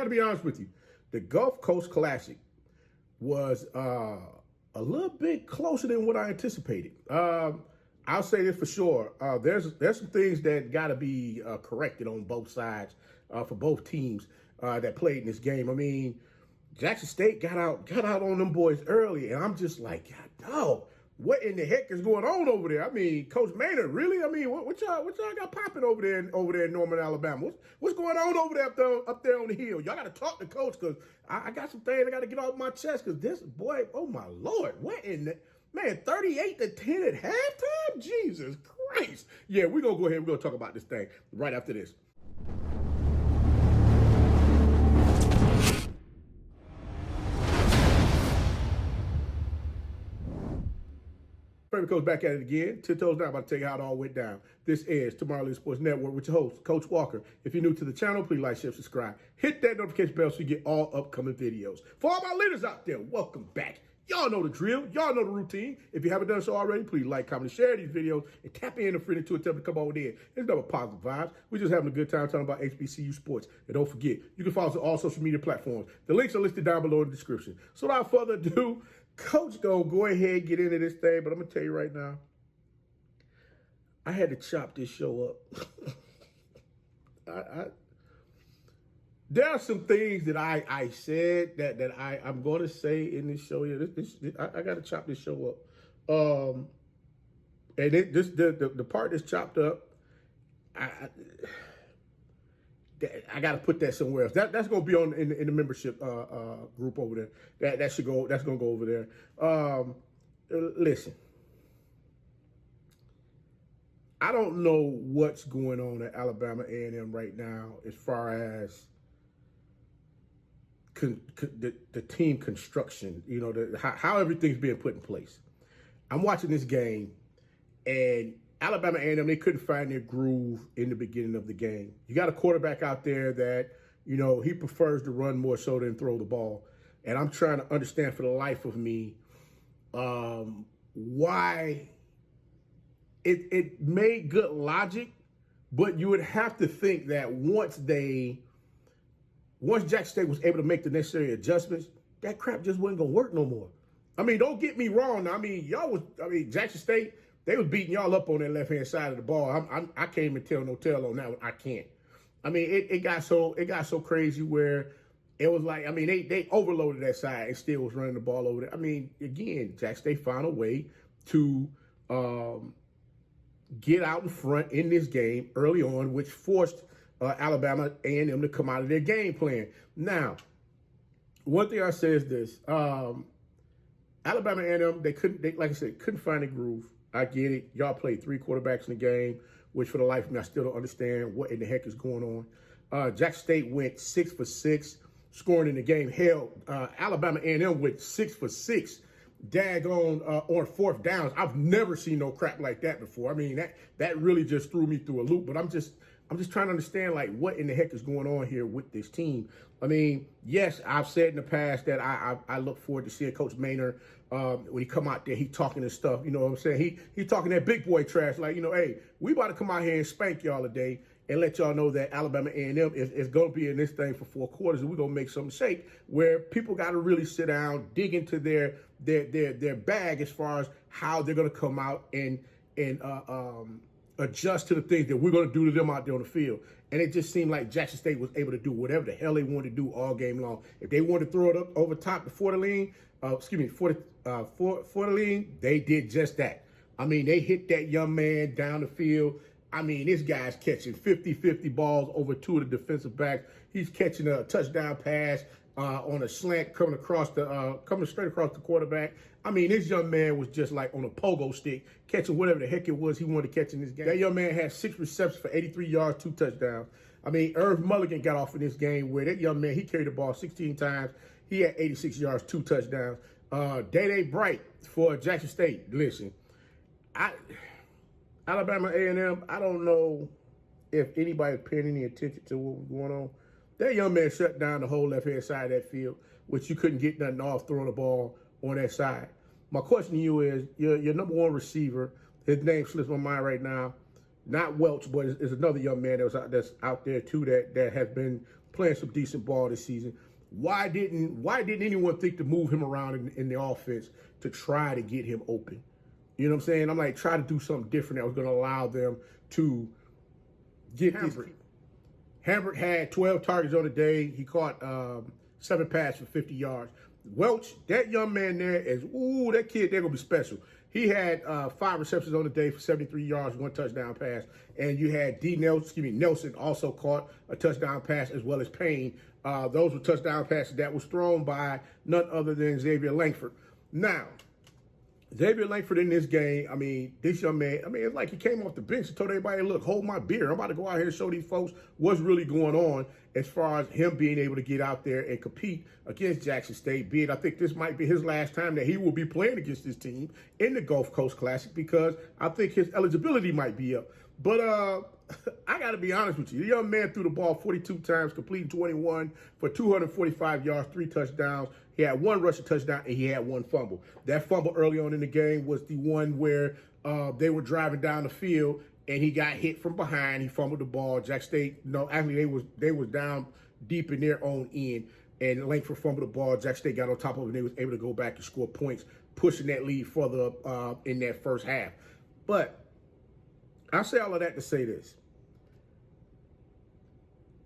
to be honest with you. The Gulf Coast Classic was a little bit closer than what I anticipated. I'll say this for sure. There's some things that got to be corrected on both sides for both teams that played in this game. I mean, Jackson State got out on them boys early, and I'm just like, God, no, what in the heck is going on over there? I mean, Coach Maynard, really? I mean, what y'all got popping over there in Norman, Alabama? What's going on over there up there on the hill? Y'all got to talk to Coach, because I got some things I got to get off my chest, because this boy, oh my Lord, what in the man, 38-10 at halftime? Jesus Christ. Yeah, we're going to go ahead and we're going to talk about this thing right after this. Favorite Coach back at it again. 10 toes down, about to tell you how it all went down. This is Tomorrow League Sports Network with your host, Coach Walker. If you're new to the channel, please like, share, subscribe. Hit that notification bell so you get all upcoming videos. For all my leaders out there, welcome back. Y'all know the drill. Y'all know the routine. If you haven't done so already, please like, comment, and share these videos, and tap in a friend to attempt to come over there. It's never positive vibes. We're just having a good time talking about HBCU sports. And don't forget, you can follow us on all social media platforms. The links are listed down below in the description. So without further ado, Coach gonna go ahead and get into this thing, but I'm gonna tell you right now, I had to chop this show up. There are some things that I said that I'm going to say in this show here. I got to chop this show up. And the part that's chopped up, I got to put that somewhere else. That's going to be on in the membership group over there. That's going to go over there. Listen, I don't know what's going on at Alabama A&M right now as far as the team construction, you know, how everything's being put in place. I'm watching this game, and Alabama A&M, they couldn't find their groove in the beginning of the game. You got a quarterback out there that, you know, he prefers to run more so than throw the ball. And I'm trying to understand for the life of me why it made good logic, but you would have to think that once Jackson State was able to make the necessary adjustments, that crap just wasn't going to work no more. I mean, don't get me wrong. I mean, Jackson State, they was beating y'all up on that left-hand side of the ball. I can't even tell no tale on that one. I can't. I mean, it got so crazy where it was like, I mean, they overloaded that side and still was running the ball over there. I mean, again, Jackson State found a way to get out in front in this game early on, which forced Alabama A&M to come out of their game plan. Now, one thing I say is this: Alabama A&M, like I said, couldn't find a groove. I get it. Y'all played 3 quarterbacks in the game, which for the life of me, I still don't understand what in the heck is going on. Jackson State went 6 for 6 scoring in the game. Hell, Alabama A&M went 6 for 6. Daggone on 4th downs. I've never seen no crap like that before. I mean, that really just threw me through a loop. But I'm just trying to understand, like, what in the heck is going on here with this team. I mean, yes, I've said in the past that I look forward to seeing Coach Maynard when he come out there, he talking his stuff. You know what I'm saying? He talking that big boy trash, like, you know, hey, we about to come out here and spank y'all today and let y'all know that Alabama A&M is going to be in this thing for 4 quarters, and we're going to make something shake where people got to really sit down, dig into their bag as far as how they're going to come out and adjust to the things that we're going to do to them out there on the field. And it just seemed like Jackson State was able to do whatever the hell they wanted to do all game long. If they wanted to throw it up over top before the lean, they did just that. I mean, they hit that young man down the field. I mean, this guy's catching 50-50 balls over 2 of the defensive backs. He's catching a touchdown pass on a slant coming straight across the quarterback. I mean, this young man was just like on a pogo stick, catching whatever the heck it was he wanted to catch in this game. That young man had 6 receptions for 83 yards, 2 touchdowns. I mean, Irv Mulligan got off in this game where that young man, he carried the ball 16 times. He had 86 yards, 2 touchdowns. Day Bright for Jackson State. Listen, Alabama A&M, I don't know if anybody's paying any attention to what was going on. That young man shut down the whole left-hand side of that field, which you couldn't get nothing off throwing the ball on that side. My question to you is, your number 1 receiver, his name slips my mind right now, not Welch, but it's another young man that's out there too that has been playing some decent ball this season. Why didn't anyone think to move him around in the offense to try to get him open? You know what I'm saying? I'm like, try to do something different that was going to allow them to get Hambert. Hambert had 12 targets on the day. He caught 7 passes for 50 yards. Welch, that young man there is, that kid, they're going to be special. He had 5 receptions on the day for 73 yards, 1 touchdown pass. And you had Nelson also caught a touchdown pass, as well as Payne. Those were touchdown passes that was thrown by none other than Xavier Langford. Now, Xavier Langford in this game, I mean, this young man, I mean, it's like he came off the bench and told everybody, look, hold my beer. I'm about to go out here and show these folks what's really going on as far as him being able to get out there and compete against Jackson State. Be it, I think this might be his last time that he will be playing against this team in the Gulf Coast Classic, because I think his eligibility might be up. But I got to be honest with you. The young man threw the ball 42 times, completing 21 for 245 yards, 3 touchdowns. He had 1 rushing touchdown, and he had 1 fumble. That fumble early on in the game was the one where they were driving down the field, and he got hit from behind. He fumbled the ball. Jackson State, actually they was down deep in their own end, and Langford fumbled the ball. Jackson State got on top of it, and they was able to go back and score points, pushing that lead further up in that first half. But I say all of that to say this.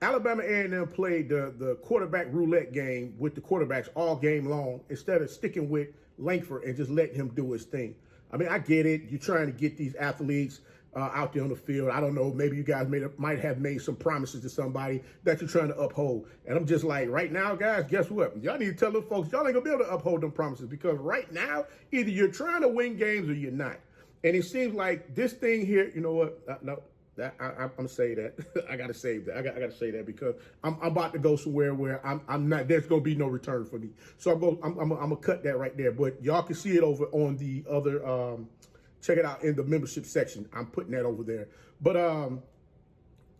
Alabama A&M played the quarterback roulette game with the quarterbacks all game long instead of sticking with Langford and just letting him do his thing. I mean, I get it. You're trying to get these athletes out there on the field. I don't know. Maybe you guys might have made some promises to somebody that you're trying to uphold. And I'm just like, right now, guys, guess what? Y'all need to tell them folks, y'all ain't going to be able to uphold them promises, because right now, either you're trying to win games or you're not. And it seems like this thing here, you know what? No. I'm saying that. I gotta save that. I gotta say that because I'm about to go somewhere where I'm not. There's gonna be no return for me. So I'm gonna cut that right there. But y'all can see it over on the other. Check it out in the membership section. I'm putting that over there. But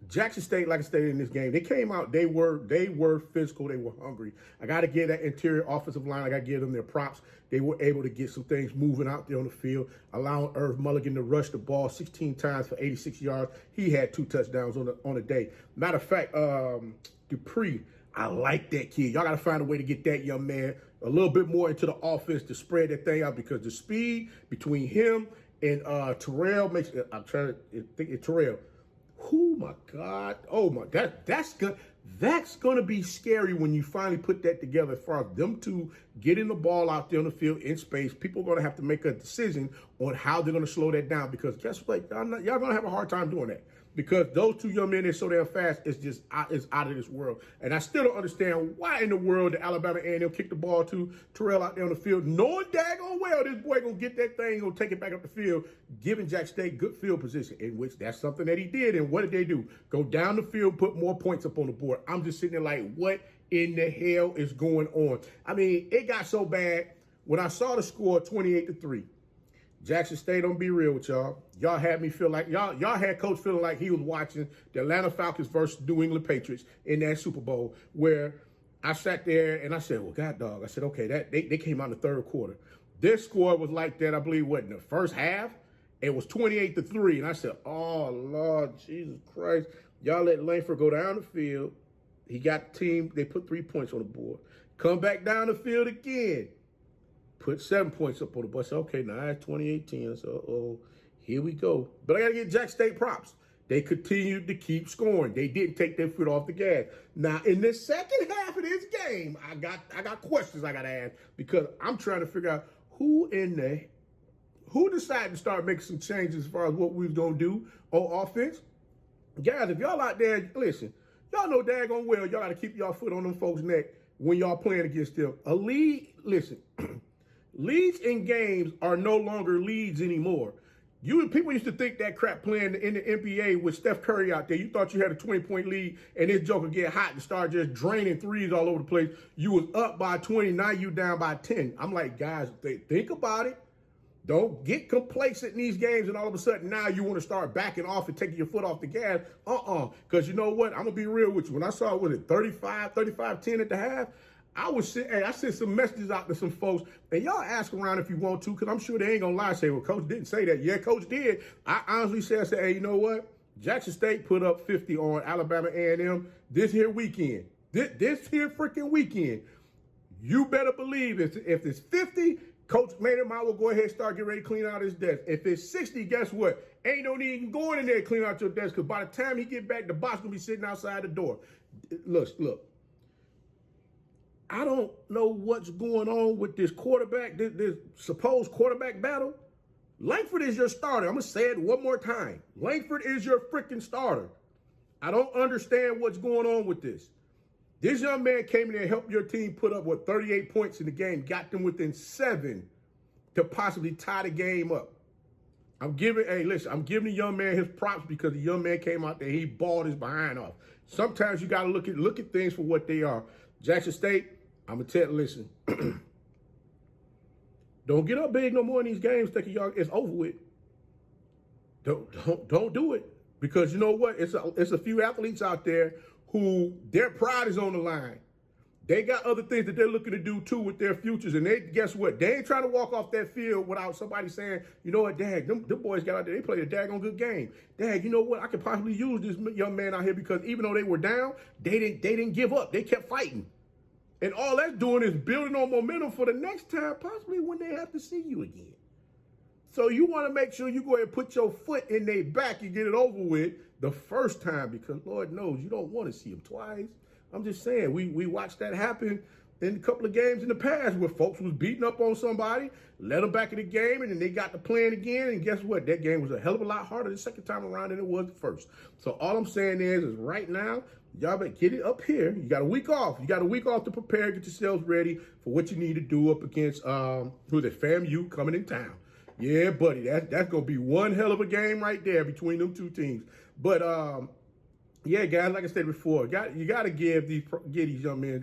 Jackson State, like I stated in this game, they came out. They were physical. They were hungry. I got to give that interior offensive line. I got to give them their props. They were able to get some things moving out there on the field, allowing Irv Mulligan to rush the ball 16 times for 86 yards. He had 2 touchdowns on the day. Matter of fact, Dupree, I like that kid. Y'all got to find a way to get that young man a little bit more into the offense to spread that thing out, because the speed between him and Terrell makes. I'm trying to think it's Terrell. Oh my God! Oh my, that's good. That's gonna be scary when you finally put that together. As far as them two getting the ball out there on the field in space, people are gonna have to make a decision on how they're gonna slow that down. Because guess what? Y'all gonna have a hard time doing that. Because those 2 young men, they're so damn fast, it's out of this world. And I still don't understand why in the world the Alabama A&M kicked the ball to Terrell out there on the field, knowing daggone well this boy gonna get that thing, gonna take it back up the field, giving Jack State good field position, in which that's something that he did. And what did they do? Go down the field, put more points up on the board. I'm just sitting there like, what in the hell is going on? I mean, it got so bad when I saw the score 28-3. Jackson State, don't be real with y'all. Y'all had me feel like, y'all had Coach feeling like he was watching the Atlanta Falcons versus New England Patriots in that Super Bowl, where I sat there and I said, well, God dog. I said, okay, they came out in the 3rd quarter. This score was like that, I believe, in the first half? It was 28-3. And I said, oh, Lord, Jesus Christ. Y'all let Langford go down the field. He got the team. They put 3 points on the board. Come back down the field again. Put 7 points up on the board. So, okay, now it's 28-10. So, here we go. But I got to give Jack State props. They continued to keep scoring. They didn't take their foot off the gas. Now, in the second half of this game, I got questions I got to ask, because I'm trying to figure out who decided to start making some changes as far as what we was going to do on offense. Guys, if y'all out there, listen, y'all know daggone well y'all got to keep y'all foot on them folks' neck when y'all playing against them. A lead, listen, leads in games are no longer leads anymore. People used to think that crap playing in the NBA with Steph Curry out there. You thought you had a 20-point lead and this joker get hot and start just draining threes all over the place. You was up by 20, now you down by 10. I'm like, guys, think about it. Don't get complacent in these games and all of a sudden now you want to start backing off and taking your foot off the gas. Because you know what? I'm going to be real with you. When I saw, 35-10 at the half, I sent some messages out to some folks, and y'all ask around if you want to, because I'm sure they ain't going to lie and say, well, Coach didn't say that. Yeah, Coach did. I honestly said, hey, you know what? Jackson State put up 50 on Alabama A&M this here weekend. This here freaking weekend, you better believe if it's 50, Coach Maynard will go ahead and start getting ready to clean out his desk. If it's 60, guess what? Ain't no need in going in there to clean out your desk, because by the time he get back, the boss gonna be sitting outside the door. Look. I don't know what's going on with this quarterback, this supposed quarterback battle. Langford is your starter. I'm going to say it one more time. Langford is your freaking starter. I don't understand what's going on with this. This young man came in there and helped your team put up, 38 points in the game, got them within 7 to possibly tie the game up. I'm giving the young man his props, because the young man came out there, he balled his behind off. Sometimes you got to look at things for what they are. Jackson State, I'm going to tell you, listen, don't get up big no more in these games thinking y'all it's over with. Don't do it, because you know what? It's a few athletes out there who their pride is on the line. They got other things that they're looking to do too with their futures, and guess what? They ain't trying to walk off that field without somebody saying, you know what, Dag, them boys got out there, they played a daggone good game. Dag, you know what? I could possibly use this young man out here, because even though they were down, they didn't give up. They kept fighting. And all that's doing is building on momentum for the next time, possibly when they have to see you again. So you want to make sure you go ahead and put your foot in their back and get it over with the first time, because Lord knows you don't want to see them twice. I'm just saying, we watched that happen in a couple of games in the past where folks was beating up on somebody, let them back in the game, and then they got to playing again, and guess what? That game was a hell of a lot harder the second time around than it was the first. So all I'm saying is right now, y'all better get it up here. You got a week off. You got a week off to prepare, get yourselves ready for what you need to do up against FAMU coming in town. Yeah, buddy, that's gonna be one hell of a game right there between them two teams. But yeah, guys, like I said before, you got to give these young men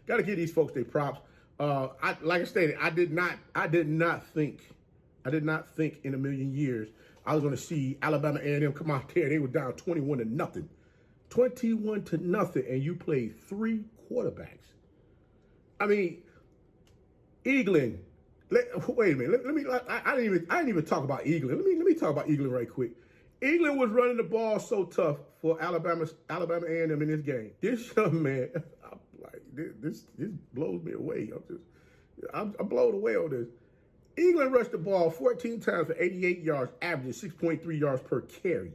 got to give these folks their props. Like I stated, I did not think in a million years I was going to see Alabama A&M come out there. They were down 21-0, 21-0, and you played 3 quarterbacks. I mean, Eaglin. Wait a minute. Let me. I didn't even talk about Eaglin. Let me talk about Eaglin right quick. Eaglin was running the ball so tough for Alabama A&M in this game. This young man, I'm like, this blows me away. I'm blown away on this. Eaglin rushed the ball 14 times for 88 yards, averaging 6.3 yards per carry.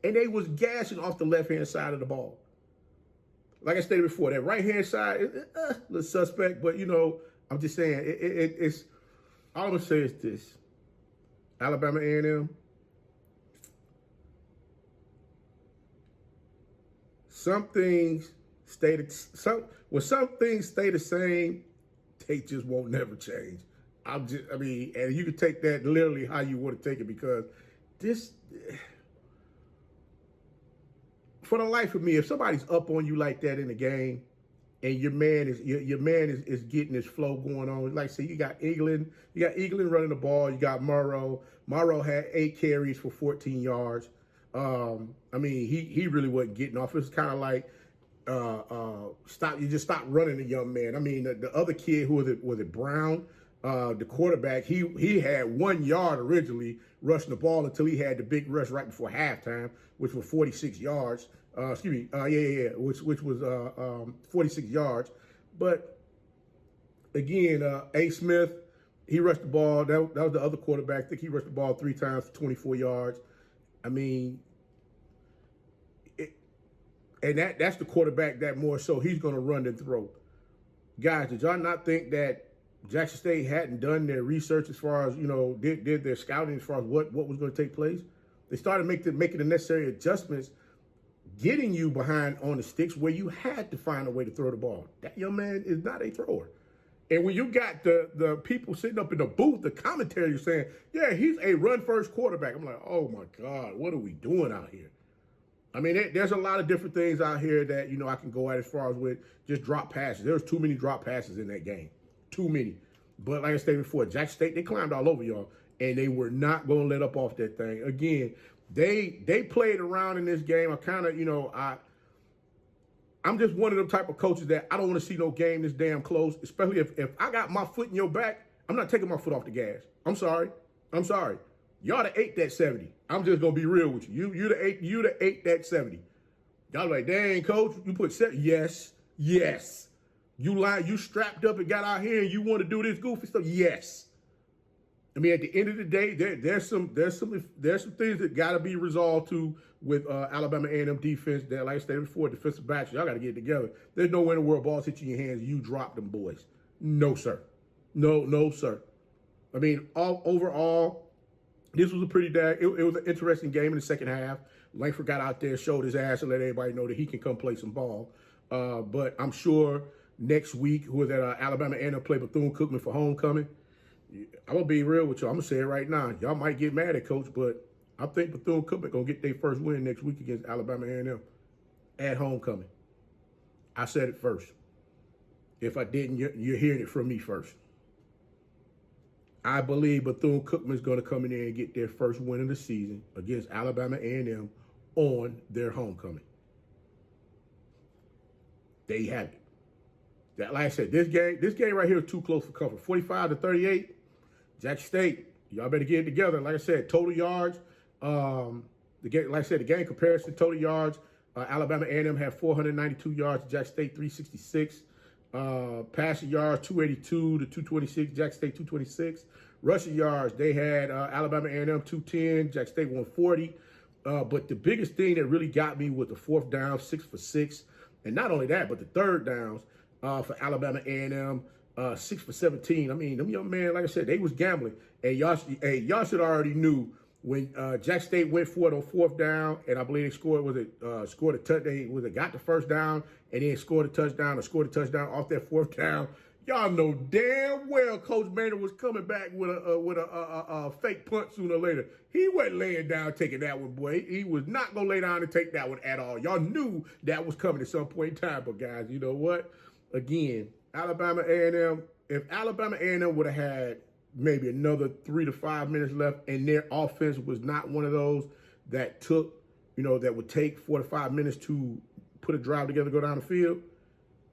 And they was gashing off the left-hand side of the ball. Like I stated before, that right-hand side is a little suspect, but, you know, I'm just saying, it's all I'm going to say is this. Alabama A&M, some things stay the same, they just won't never change. And you can take that literally how you want to take it, because this, for the life of me, if somebody's up on you like that in the game, and your man is getting his flow going on. Like I say, you got Eaglin running the ball. You got Morrow. Morrow had 8 carries for 14 yards. He really wasn't getting off. It was kind of like you just stop running the young man. I mean, the other kid, who was it Brown, the quarterback, he had 1 yard originally rushing the ball until he had the big rush right before halftime, which was 46 yards. Which was 46 yards. But again, A. Smith, he rushed the ball. That was the other quarterback. I think he rushed the ball 3 times for 24 yards. I mean, that's the quarterback that more so he's going to run than throw. Guys, did y'all not think that Jackson State hadn't done their research as far as, did their scouting as far as what was going to take place? They started making the necessary adjustments, getting you behind on the sticks where you had to find a way to throw the ball. That young man is not a thrower. And when you got the people sitting up in the booth, the commentary saying, yeah, he's a run-first quarterback. I'm like, oh, my God, what are we doing out here? I mean, there's a lot of different things out here that, I can go at as far as with just drop passes. There was too many drop passes in that game. Too many. But like I stated before, Jackson State, they climbed all over y'all, and they were not going to let up off that thing. Again, they played around in this game. I kind of, I'm just one of them type of coaches that I don't want to see no game this damn close, especially if I got my foot in your back. I'm not taking my foot off the gas. I'm sorry. Y'all have ate that 70. I'm just going to be real with you. You'd have ate that 70. Y'all like, dang, coach, you put 7. Yes, yes. You strapped up and got out here and you want to do this goofy stuff? Yes. I mean, at the end of the day, there's some things that got to be resolved too with Alabama A&M defense. That, like I said before, defensive backs, y'all got to get it together. There's no way in the world balls hit you in your hands, you drop them boys. No, sir. No, sir. I mean, overall, this was a pretty it was an interesting game in the second half. Langford got out there, showed his ass, and let everybody know that he can come play some ball. But I'm sure next week, who is at Alabama A&M play Bethune-Cookman for homecoming. I'm going to be real with y'all. I'm going to say it right now. Y'all might get mad at Coach, but I think Bethune-Cookman going to get their first win next week against Alabama A&M at homecoming. I said it first. If I didn't, you're hearing it from me first. I believe Bethune-Cookman is going to come in there and get their first win of the season against Alabama A&M on their homecoming. There you have it. Like I said, this game right here is too close for comfort. 45-38. Jackson State, y'all better get it together. Like I said, total yards. The game comparison, total yards. Alabama A&M had 492 yards. Jackson State 366. Passing yards 282 to 226. Jackson State 226. Rushing yards, they had Alabama A&M 210. Jackson State 140. But the biggest thing that really got me was the fourth down, 6 for 6. And not only that, but the third downs for Alabama A&M, 6 for 17. I mean, them young men, like I said, they was gambling. And y'all should already knew when Jackson State went for it on fourth down, and I believe they scored a touchdown. They got the first down and then scored a touchdown off that fourth down. Y'all know damn well Coach Maynard was coming back with a fake punt sooner or later. He wasn't laying down taking that one, boy. He was not going to lay down and take that one at all. Y'all knew that was coming at some point in time. But, guys, you know what? Again, Alabama A&M, if Alabama A&M would have had maybe another 3 to 5 minutes left and their offense was not one of those that that would take 4 to 5 minutes to put a drive together, go down the field,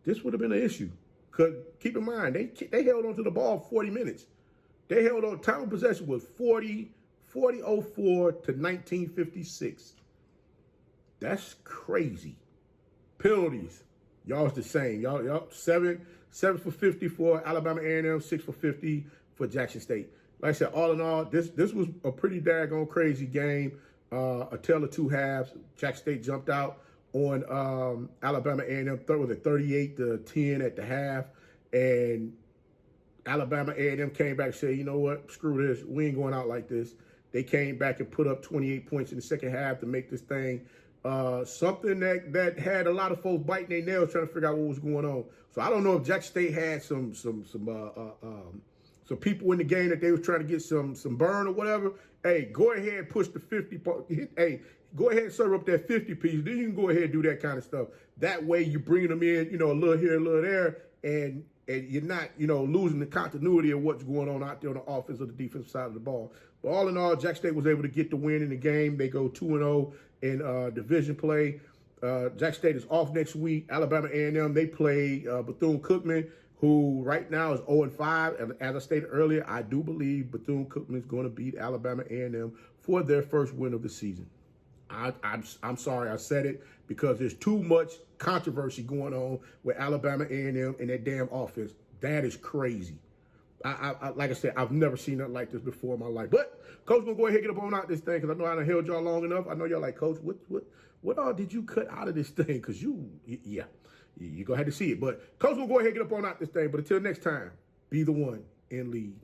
this would have been an issue. Because keep in mind, they held on to the ball 40 minutes. They held on, time of possession was 40-04 to 1956. That's crazy. Penalties, y'all's the same. Y'all 7 for 50 for Alabama A&M, 6 for 50 for Jackson State. Like I said, all in all, this was a pretty daggone crazy game. A tale of two halves. Jackson State jumped out on Alabama A&M, was it 38-10 at the half, and Alabama A&M came back and said, you know what, screw this, we ain't going out like this. They came back and put up 28 points in the second half to make this thing something that had a lot of folks biting their nails trying to figure out what was going on. So I don't know if Jackson State had some people in the game that they was trying to get some burn or whatever. Hey, go ahead and push the 50. Hey, go ahead and serve up that 50 piece. Then you can go ahead and do that kind of stuff. That way you're bringing them in, a little here, a little there, and you're not, losing the continuity of what's going on out there on the offense or the defensive side of the ball. But all in all, Jackson State was able to get the win in the game. They go 2-0 in division play. Jackson State is off next week. Alabama A&M, they play Bethune-Cookman, who right now is 0-5. And as I stated earlier, I do believe Bethune-Cookman is going to beat Alabama A&M for their first win of the season. I'm sorry I said it, because there's too much controversy going on with Alabama A&M and that damn offense. That is crazy. I like I said, I've never seen nothing like this before in my life. But Coach gonna go ahead and get up on out this thing, because I know I done held y'all long enough. I know y'all like, Coach, what all did you cut out of this thing? Because you're gonna have to see it. But Coach gonna go ahead and get up on out this thing. But until next time, be the one and lead.